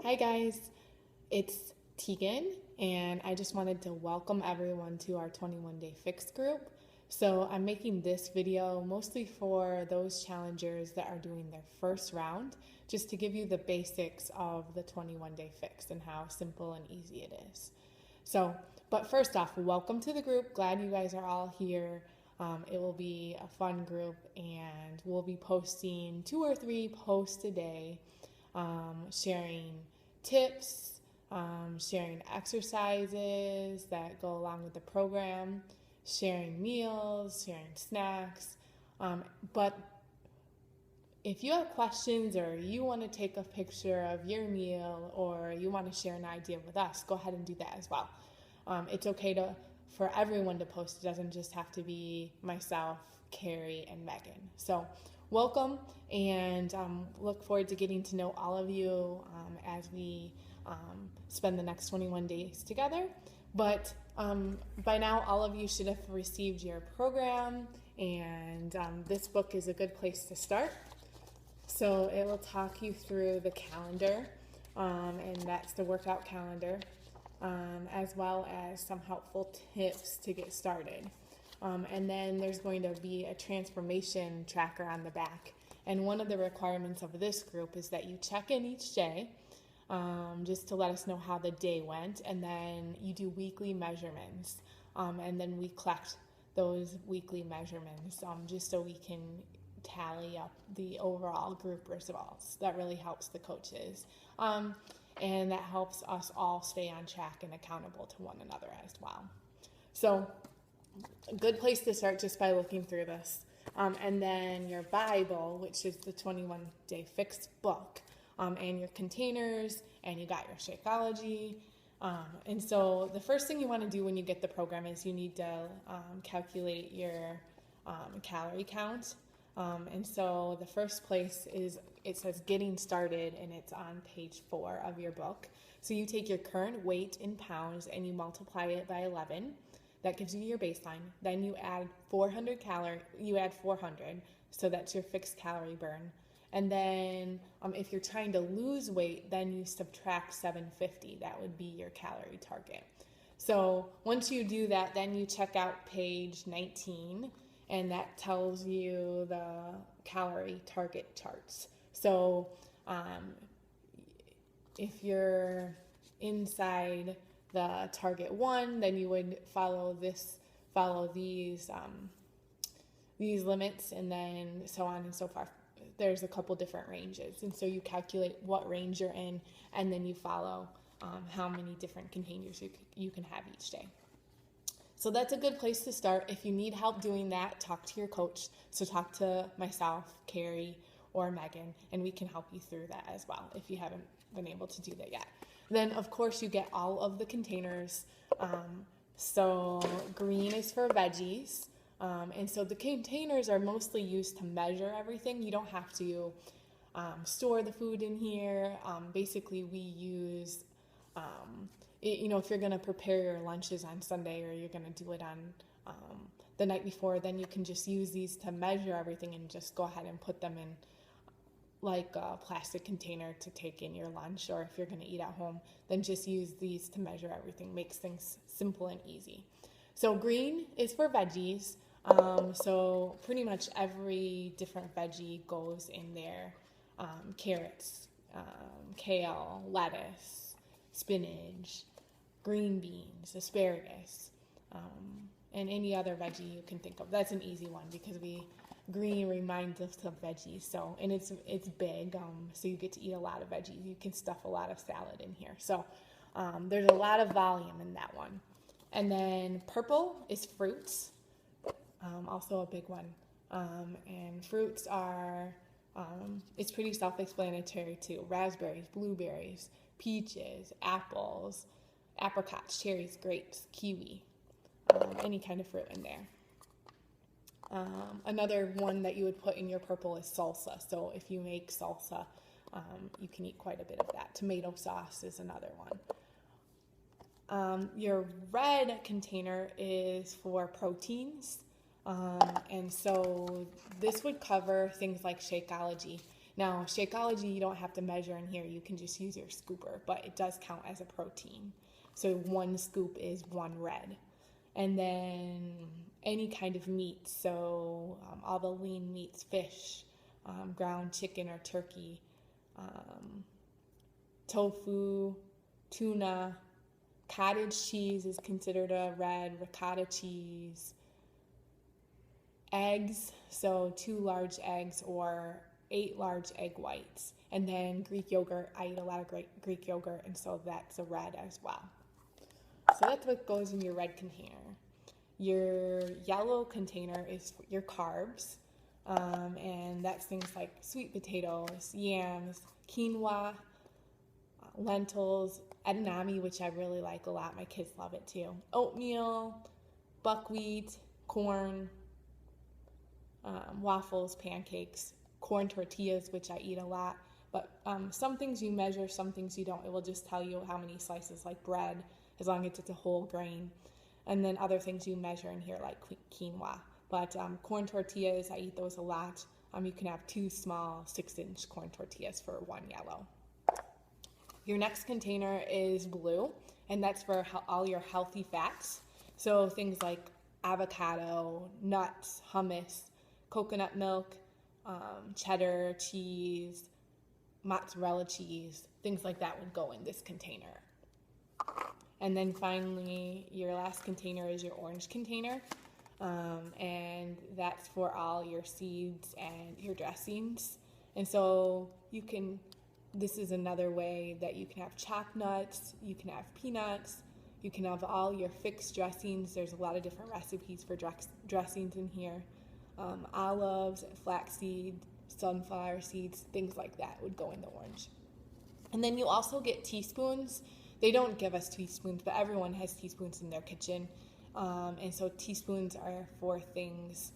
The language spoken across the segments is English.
Hi guys, it's Tegan, and I just wanted to welcome everyone to our 21 Day Fix group. So I'm making this video mostly for those challengers that are doing their first round, just to give you the basics of the 21 Day Fix and how simple and easy it is. But first off, welcome to the group. Glad you guys are all here. It will be a fun group, and we'll be posting 2 or 3 posts a day, sharing tips, sharing exercises that go along with the program, sharing meals, sharing snacks. But if you have questions or you want to take a picture of your meal or you want to share an idea with us, go ahead and do that as well. It's okay for everyone to post. It doesn't just have to be myself, Carrie, and Megan. So welcome, and look forward to getting to know all of you as we spend the next 21 days together. But by now, all of you should have received your program, and this book is a good place to start. So it will talk you through the calendar, and that's the workout calendar, as well as some helpful tips to get started. And then there's going to be a transformation tracker on the back. And one of the requirements of this group is that you check in each day, just to let us know how the day went. And then you do weekly measurements. And then we collect those weekly measurements, just so we can tally up the overall group results. That really helps the coaches. And that helps us all stay on track and accountable to one another as well. So a good place to start just by looking through this. And then your Bible, which is the 21 Day Fix book, and your containers, and you got your Shakeology. And so the first thing you want to do when you get the program is you need to calculate your calorie count. And so the first place is, it says getting started, and it's on page 4 of your book. So you take your current weight in pounds and you multiply it by 11. That gives you your baseline. Then you add 400 so that's your fixed calorie burn. And then if you're trying to lose weight, then you subtract 750. That would be your calorie target. So once you do that, then you check out page 19, and that tells you the calorie target charts. So if you're inside the target 1, then you would follow these limits, and then so on and so forth. There's a couple different ranges, and so you calculate what range you're in, and then you follow how many different containers you can have each day. So that's a good place to start. If you need help doing that, talk to your coach. So talk to myself, Carrie, or Megan, and we can help you through that as well if you haven't been able to do that yet. Then, of course, you get all of the containers. So green is for veggies. And so the containers are mostly used to measure everything. You don't have to store the food in here. Basically, we use... if you're going to prepare your lunches on Sunday, or you're going to do it on the night before, then you can just use these to measure everything and just go ahead and put them in like a plastic container to take in your lunch. Or if you're going to eat at home, then just use these to measure everything. Makes things simple and easy. So green is for veggies. So pretty much every different veggie goes in there. Carrots, kale, lettuce, spinach, green beans, asparagus, and any other veggie you can think of. That's an easy one because green reminds us of veggies. So, and it's big, so you get to eat a lot of veggies. You can stuff a lot of salad in here. So there's a lot of volume in that one. And then purple is fruits, also a big one. And fruits are, it's pretty self-explanatory too. Raspberries, blueberries, peaches, apples, apricots, cherries, grapes, kiwi, any kind of fruit in there. Another one that you would put in your purple is salsa. So if you make salsa, you can eat quite a bit of that. Tomato sauce is another one. Your red container is for proteins. And so this would cover things like Shakeology. Now, Shakeology, you don't have to measure in here. You can just use your scooper, but it does count as a protein. So 1 scoop is 1 red. And then any kind of meat, so all the lean meats, fish, ground chicken or turkey, tofu, tuna, cottage cheese is considered a red, ricotta cheese, eggs, so 2 large eggs or 8 large egg whites, and then Greek yogurt. I eat a lot of Greek yogurt, and so that's a red as well. So that's what goes in your red container. Your yellow container is your carbs, and that's things like sweet potatoes, yams, quinoa, lentils, edamame, which I really like a lot. My kids love it too. Oatmeal, buckwheat, corn, waffles, pancakes, corn tortillas, which I eat a lot. But some things you measure, some things you don't. It will just tell you how many slices, like bread, as long as it's a whole grain. And then other things you measure in here, like quinoa. But corn tortillas, I eat those a lot. You can have 2 small 6-inch corn tortillas for 1 yellow. Your next container is blue, and that's for all your healthy fats. So things like avocado, nuts, hummus, coconut milk, cheddar cheese, mozzarella cheese, things like that would go in this container. And then finally, your last container is your orange container, and that's for all your seeds and your dressings. And so this is another way that you can have chopped nuts, you can have peanuts, you can have all your fixed dressings. There's a lot of different recipes for dressings in here. Olives, flaxseed, sunflower seeds, things like that would go in the orange. And then you also get teaspoons. They don't give us teaspoons, but everyone has teaspoons in their kitchen. And so teaspoons are for things,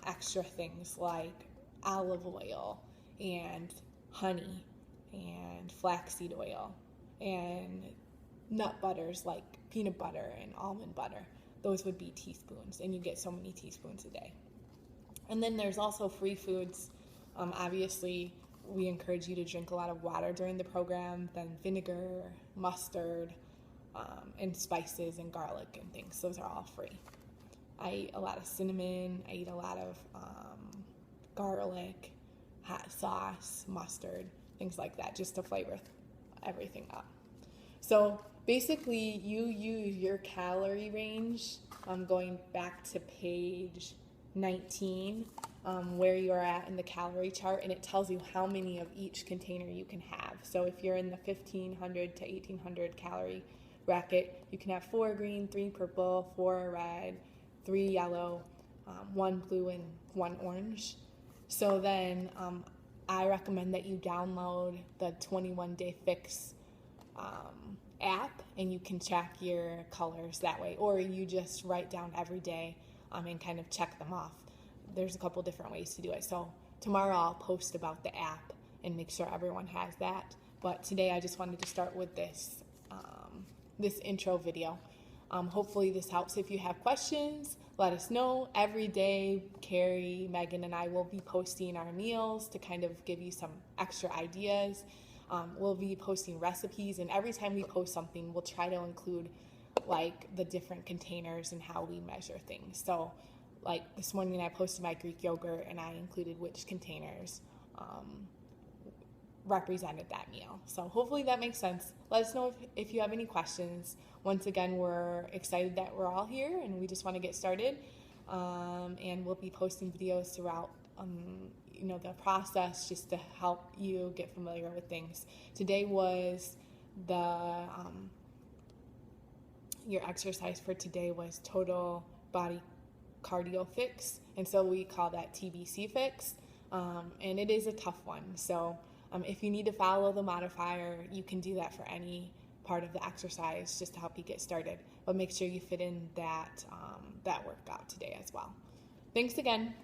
extra things like olive oil and honey and flaxseed oil and nut butters like peanut butter and almond butter. Those would be teaspoons, and you get so many teaspoons a day. And then there's also free foods. Obviously, we encourage you to drink a lot of water during the program, then vinegar, mustard, and spices and garlic and things. Those are all free. I eat a lot of cinnamon. I eat a lot of garlic, hot sauce, mustard, things like that, just to flavor everything up. So basically, you use your calorie range, going back to page 19, where you're at in the calorie chart, and it tells you how many of each container you can have. So if you're in the 1,500 to 1,800 calorie bracket, you can have 4 green, 3 purple, 4 red, 3 yellow, 1 blue, and 1 orange. So then I recommend that you download the 21 Day Fix app, and you can track your colors that way, or you just write down every day and kind of check them off. There's a couple different ways to do it. So tomorrow I'll post about the app and make sure everyone has that. But today I just wanted to start with this intro video. Hopefully this helps. If you have questions, let us know. Every day, Carrie, Megan, and I will be posting our meals to kind of give you some extra ideas. We'll be posting recipes, and every time we post something, we'll try to include like the different containers and how we measure things. So like this morning I posted my Greek yogurt, and I included which containers represented that meal. So hopefully that makes sense. Let us know if you have any questions. Once again, we're excited that we're all here, and we just want to get started. And we'll be posting videos throughout the process, just to help you get familiar with things. Today was your exercise for today was total body cardio fix, and so we call that TBC fix, and it is a tough one. So if you need to follow the modifier, you can do that for any part of the exercise just to help you get started, but make sure you fit in that workout today as well. Thanks again.